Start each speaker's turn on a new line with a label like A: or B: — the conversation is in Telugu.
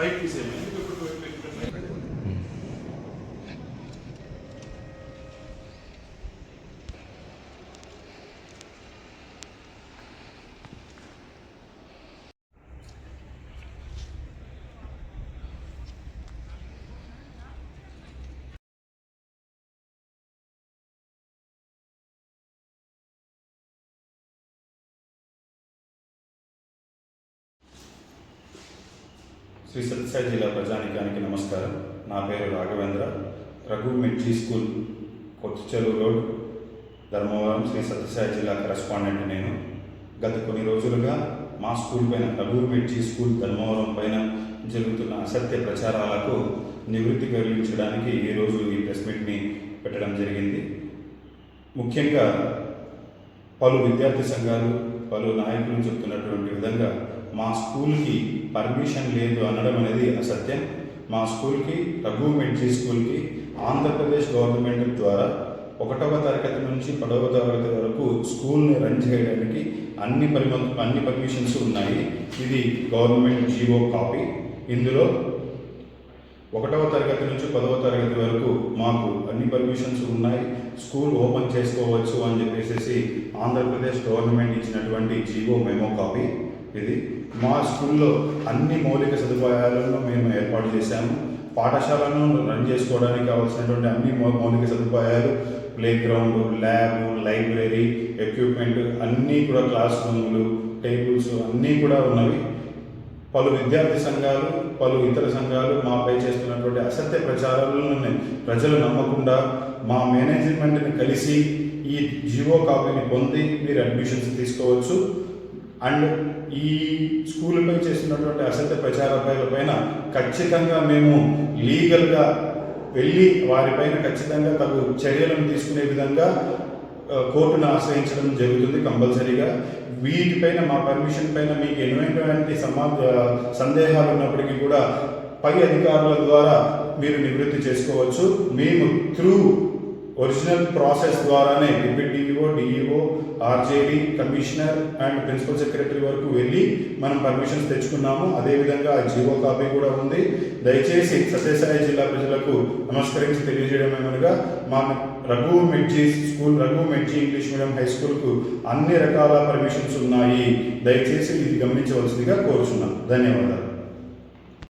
A: పైకి తీసేయండి. శ్రీ సత్యసాయి జిల్లా ప్రజానికానికి నమస్కారం. నా పేరు రాఘవేంద్ర. రఘు మిడ్జీ స్కూల్, కొత్తచెరువు రోడ్, ధర్మవరం, శ్రీ సత్యసాయి జిల్లా కరెస్పాండెంట్ నేను. గత కొన్ని రోజులుగా మా స్కూల్ పైన, రఘు మిడ్జీ స్కూల్ ధర్మవరం పైన జరుగుతున్న అసత్య ప్రచారాలకు నివృత్తి కలిగించడానికి ఈరోజు ఈ ప్రెస్ మీట్ని పెట్టడం జరిగింది. ముఖ్యంగా పలు విద్యార్థి సంఘాలు, పలు నాయకులు చెప్తున్నటువంటి విధంగా మా స్కూల్కి పర్మిషన్ లేదు అనడం అనేది అసత్యం. మా స్కూల్కి, రఘు మిడ్జీ స్కూల్కి ఆంధ్రప్రదేశ్ గవర్నమెంట్ ద్వారా 1వ తరగతి నుంచి 10వ తరగతి వరకు స్కూల్ని రన్ చేయడానికి అన్ని పర్మిషన్స్ ఉన్నాయి. ఇది గవర్నమెంట్ జీవో కాపీ. ఇందులో 1వ తరగతి నుంచి 10వ తరగతి వరకు మాకు అన్ని పర్మిషన్స్ ఉన్నాయి, స్కూల్ ఓపెన్ చేసుకోవచ్చు అని చెప్పేసి ఆంధ్రప్రదేశ్ గవర్నమెంట్ ఇచ్చినటువంటి జీవో మెమో కాపీ ఇది. మా స్కూల్లో అన్ని మౌలిక సదుపాయాలను మేము ఏర్పాటు చేశాము. పాఠశాలను రన్ చేసుకోవడానికి కావాల్సినటువంటి అన్ని మౌలిక సదుపాయాలు, play ground, lab, library, equipment అన్నీ కూడా, క్లాస్ రూములు, టేబుల్స్ అన్నీ కూడా ఉన్నవి. పలు విద్యార్థి సంఘాలు, పలు ఇతర సంఘాలు మాపై చేస్తున్నటువంటి అసత్య ప్రచారాలను ప్రజలు నమ్మకుండా మా మేనేజ్మెంట్ని కలిసి ఈ జీవో కాపీని పొంది మీరు అడ్మిషన్స్ తీసుకోవచ్చు. అండ్ ఈ స్కూల్పై చేస్తున్నటువంటి అసత్య ప్రచారాలపైన ఖచ్చితంగా మేము లీగల్గా వెళ్ళి వారిపైన ఖచ్చితంగా తగు చర్యలను తీసుకునే విధంగా కోర్టును ఆశ్రయించడం జరుగుతుంది కంపల్సరీగా. వీటిపైన, మా పర్మిషన్ పైన మీకు ఎటువంటి సందేహాలు ఉన్నప్పటికీ కూడా పై అధికారుల ద్వారా మీరు నివృత్తి చేసుకోవచ్చు. మేము త్రూ ఒరిజినల్ ప్రాసెస్ ద్వారానే డిప్యూటీఓ, DEO, RJD, commissioner and principal secretary వరకు వెళ్ళి మనం పర్మిషన్స్ తెచ్చుకున్నాము. అదేవిధంగా ఆ జీవో కాపీ కూడా ఉంది. దయచేసి సత్యసాయి జిల్లా ప్రజలకు నమస్కరించి తెలియజేయడం ఏమనగా, మా Raghu Midji school, Raghu Midji English medium high స్కూల్కు అన్ని రకాల పర్మిషన్స్ ఉన్నాయి. దయచేసి ఇది గమనించవలసిందిగా కోరుచున్నాను. ధన్యవాదాలు.